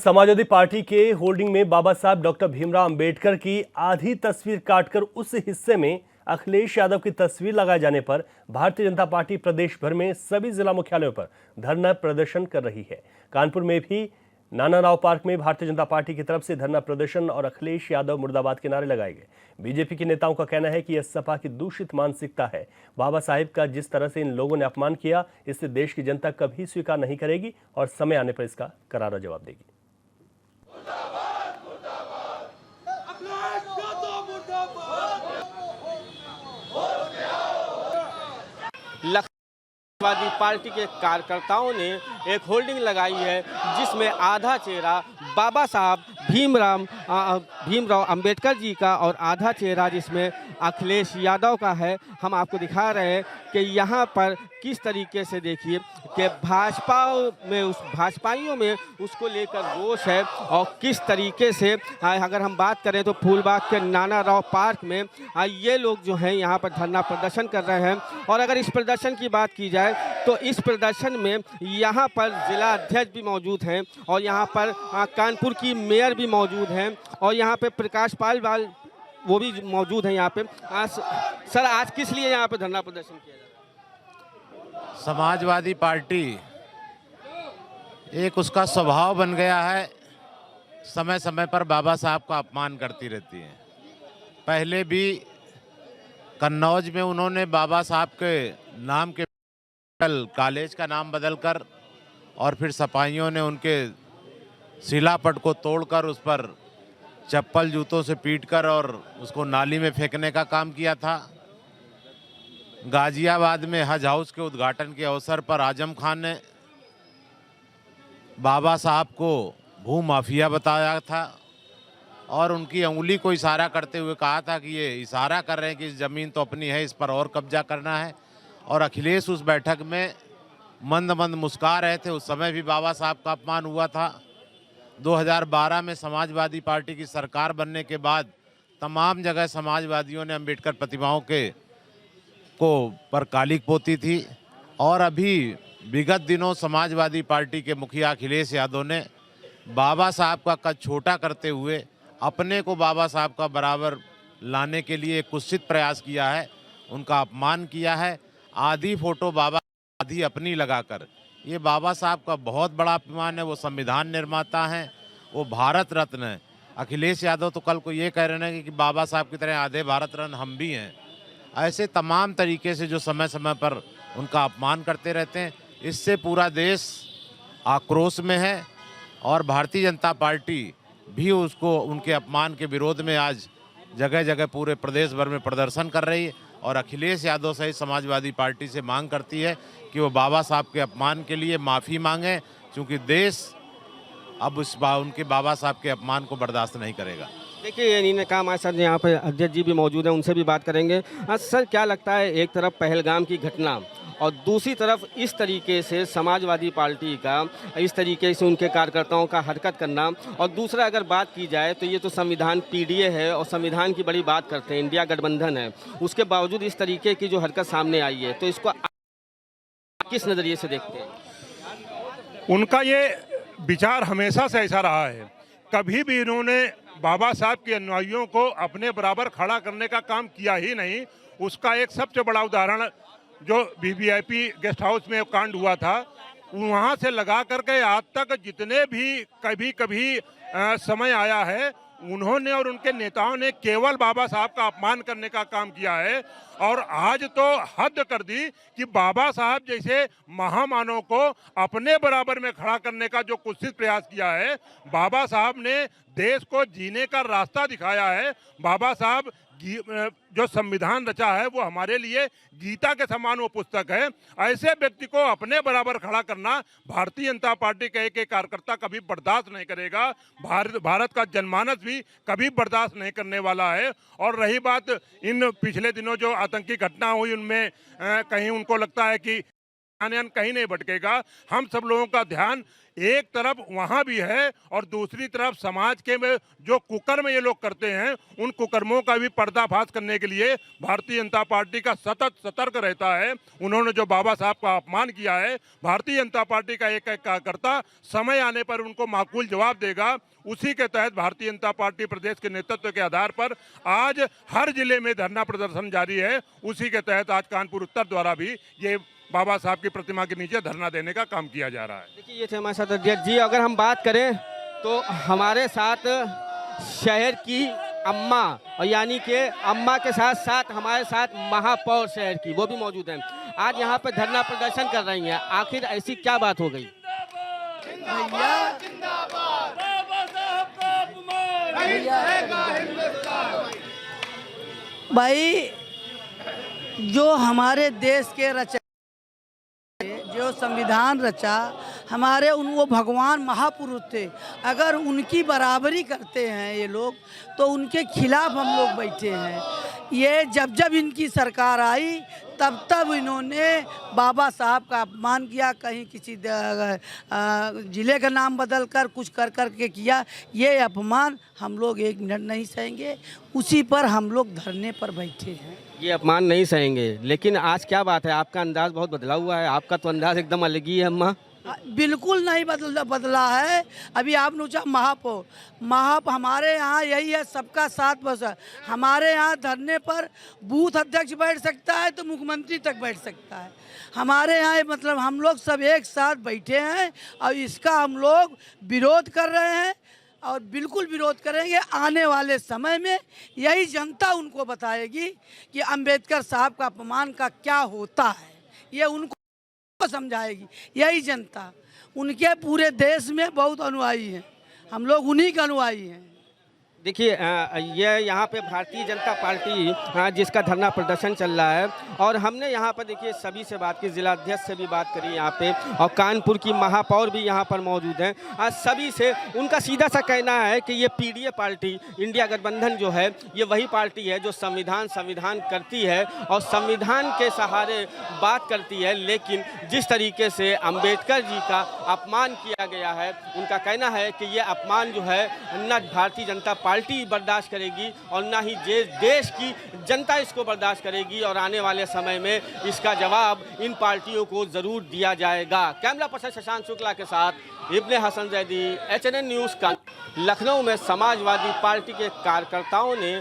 Samajwadi party के hoarding में बाबा साहब डॉक्टर भीमराव अंबेडकर की आधी तस्वीर काटकर उस हिस्से में अखिलेश यादव की तस्वीर लगाए जाने पर भारतीय जनता पार्टी प्रदेश भर में सभी जिला मुख्यालयों पर धरना प्रदर्शन कर रही है। कानपुर में भी नाना राव पार्क में भारतीय जनता पार्टी की तरफ से धरना प्रदर्शन और अखिलेश यादव मुर्दाबाद के नारे लगाए गए। बीजेपी के नेताओं का कहना है कि यह सपा की दूषित मानसिकता है। बाबा साहेब का जिस तरह से इन लोगों ने अपमान किया, इससे देश की जनता कभी स्वीकार नहीं करेगी और समय आने पर इसका करारा जवाब देगी। समाजवादी पार्टी के कार्यकर्ताओं ने एक होल्डिंग लगाई है जिसमें आधा चेहरा बाबा साहब भीमराव अंबेडकर जी का और आधा चेहरा जिसमें अखिलेश यादव का है। हम आपको दिखा रहे हैं कि यहाँ पर किस तरीके से देखिए कि भाजपाइयों में उसको लेकर रोष है और किस तरीके से अगर हम बात करें तो फूलबाग के नाना राव पार्क में ये लोग जो हैं यहाँ पर धरना प्रदर्शन कर रहे हैं। और अगर इस प्रदर्शन की बात की जाए तो इस प्रदर्शन में यहाँ पर जिला अध्यक्ष भी मौजूद हैं और यहाँ पर कानपुर की मेयर भी मौजूद हैं और यहाँ पे प्रकाश पाल वो भी मौजूद हैं यहाँ पे। सर, आज किस लिए यहाँ पे धरना प्रदर्शन किया जा रहा है? समाजवादी पार्टी एक उसका स्वभाव बन गया है, समय समय पर बाबा साहब का अपमान करती रहती है। पहले भी कन्नौज में उन्होंने बाबा साहब के नाम के कॉलेज का नाम बदलकर और फिर सपाइयों ने उनके शिलापट को तोड़कर उस पर चप्पल जूतों से पीटकर और उसको नाली में फेंकने का काम किया था। गाजियाबाद में हज हाउस के उद्घाटन के अवसर पर आजम खान ने बाबा साहब को भू माफिया बताया था और उनकी उंगली को इशारा करते हुए कहा था कि ये इशारा कर रहे हैं कि इस ज़मीन तो अपनी है, इस पर और कब्जा करना है। और अखिलेश उस बैठक में मंद मंद मुस्कुरा रहे थे। उस समय भी बाबा साहब का अपमान हुआ था। 2012 में समाजवादी पार्टी की सरकार बनने के बाद तमाम जगह समाजवादियों ने अंबेडकर प्रतिमाओं पर कालिक पोती थी। और अभी विगत दिनों समाजवादी पार्टी के मुखिया अखिलेश यादव ने बाबा साहब का कद छोटा करते हुए अपने को बाबा साहब का बराबर लाने के लिए एक कुत्सित प्रयास किया है, उनका अपमान किया है। आधी फोटो बाबा आधी अपनी लगाकर ये बाबा साहब का बहुत बड़ा अपमान है। वो संविधान निर्माता हैं, वो भारत रत्न हैं। अखिलेश यादव तो कल को ये कह रहे हैं कि बाबा साहब की तरह आधे भारत रत्न हम भी हैं। ऐसे तमाम तरीके से जो समय समय पर उनका अपमान करते रहते हैं, इससे पूरा देश आक्रोश में है। और भारतीय जनता पार्टी भी उसको उनके अपमान के विरोध में आज जगह जगह पूरे प्रदेश भर में प्रदर्शन कर रही है और अखिलेश यादव सहित समाजवादी पार्टी से मांग करती है कि वो बाबा साहब के अपमान के लिए माफ़ी मांगें, क्योंकि देश अब उनके बाबा साहब के अपमान को बर्दाश्त नहीं करेगा। देखिए, इन्हीं ने कहा हमारे साथ यहाँ पर अध्यक्ष जी भी मौजूद हैं, उनसे भी बात करेंगे। सर, क्या लगता है, एक तरफ पहलगाम की घटना और दूसरी तरफ इस तरीके से समाजवादी पार्टी का इस तरीके से उनके कार्यकर्ताओं का हरकत करना, और दूसरा अगर बात की जाए तो ये तो संविधान पीडीए है और संविधान की बड़ी बात करते हैं, इंडिया गठबंधन है, उसके बावजूद इस तरीके की जो हरकत सामने आई है, तो इसको किस नज़रिए से देखते हैं? उनका ये विचार हमेशा से ऐसा रहा है। कभी भी इन्होंने बाबा साहब के अनुयायियों को अपने बराबर खड़ा करने का काम किया ही नहीं। उसका एक सबसे बड़ा उदाहरण जो वीवीआईपी गेस्ट हाउस में कांड हुआ था, वहाँ से लगा करके आज तक जितने भी कभी समय आया है, उन्होंने और उनके नेताओं ने केवल बाबा साहब का अपमान करने का काम किया है। और आज तो हद कर दी कि बाबा साहब जैसे महामानव को अपने बराबर में खड़ा करने का जो कुत्सित प्रयास किया है। बाबा साहब ने देश को जीने का रास्ता दिखाया है। बाबा साहब जो संविधान रचा है वो हमारे लिए गीता के समान वो पुस्तक है। ऐसे व्यक्ति को अपने बराबर खड़ा करना भारतीय जनता पार्टी के एक कार्यकर्ता कभी बर्दाश्त नहीं करेगा। भारत का जनमानस भी कभी बर्दाश्त नहीं करने वाला है। और रही बात इन पिछले दिनों जो आतंकी घटना हुई, उनमें कहीं उनको लगता है कि ध्यान कहीं नहीं भटकेगा। हम सब लोगों का ध्यान एक तरफ वहाँ भी है और दूसरी तरफ समाज के में जो कुकर्म ये लोग करते हैं उन कुकर्मों का भी पर्दाफाश करने के लिए भारतीय जनता पार्टी का सतत सतर्क रहता है। उन्होंने जो बाबा साहब का अपमान किया है, भारतीय जनता पार्टी का एक एक कार्यकर्ता समय आने पर उनको माकूल जवाब देगा। उसी के तहत भारतीय जनता पार्टी प्रदेश के नेतृत्व के आधार पर आज हर जिले में धरना प्रदर्शन जारी है। उसी के तहत आज कानपुर उत्तर द्वारा भी ये बाबा साहब की प्रतिमा के नीचे धरना देने का काम किया जा रहा है। देखिए ये थे हमारे साथ अध्यक्ष जी। अगर हम बात करें तो हमारे साथ शहर की अम्मा और यानी कि अम्मा के साथ साथ हमारे साथ महापौर शहर की वो भी मौजूद हैं। आज यहाँ पे धरना प्रदर्शन कर रही हैं, आखिर ऐसी क्या बात हो गई? भाई जो हमारे देश के रचा जो संविधान रचा हमारे वो भगवान महापुरुष थे। अगर उनकी बराबरी करते हैं ये लोग तो उनके खिलाफ हम लोग बैठे हैं। ये जब इनकी सरकार आई तब इन्होंने बाबा साहब का अपमान किया, कहीं किसी ज़िले का नाम बदल कर कुछ कर के किया। ये अपमान हम लोग एक मिनट नहीं सहेंगे, उसी पर हम लोग धरने पर बैठे हैं। ये अपमान नहीं सहेंगे, लेकिन आज क्या बात है, आपका अंदाज बहुत बदला हुआ है। आपका तो अंदाज एकदम अलग ही है अम्मा। बिल्कुल नहीं बदला है। अभी आपने पूछा महाप हमारे यहाँ यही है, सबका साथ बस है। हमारे यहाँ धरने पर बूथ अध्यक्ष बैठ सकता है तो मुख्यमंत्री तक बैठ सकता है। हमारे यहाँ मतलब हम लोग सब एक साथ बैठे हैं और इसका हम लोग विरोध कर रहे हैं और बिल्कुल विरोध करेंगे। आने वाले समय में यही जनता उनको बताएगी कि अंबेडकर साहब का अपमान का क्या होता है, ये उनको समझाएगी यही जनता। उनके पूरे देश में बहुत अनुयायी हैं, हम लोग उन्हीं के अनुयायी हैं। देखिए ये यहाँ पे भारतीय जनता पार्टी जिसका धरना प्रदर्शन चल रहा है और हमने यहाँ पर देखिए सभी से बात की, जिला अध्यक्ष से भी बात करी यहाँ पे और कानपुर की महापौर भी यहाँ पर मौजूद हैं। आज सभी से उनका सीधा सा कहना है कि ये पीडीए पार्टी इंडिया गठबंधन जो है ये वही पार्टी है जो संविधान करती है और संविधान के सहारे बात करती है। लेकिन जिस तरीके से अम्बेडकर जी का अपमान किया गया है, उनका कहना है कि ये अपमान जो है न भारतीय जनता पार्टी बर्दाश्त करेगी और ना ही देश की जनता इसको बर्दाश्त करेगी और आने वाले समय में इसका जवाब इन पार्टियों को जरूर दिया जाएगा। कैमरा पर्सन शशांक शुक्ला के साथ इब्ने हसन जैदी, HNN न्यूज़ का लखनऊ में समाजवादी पार्टी के कार्यकर्ताओं ने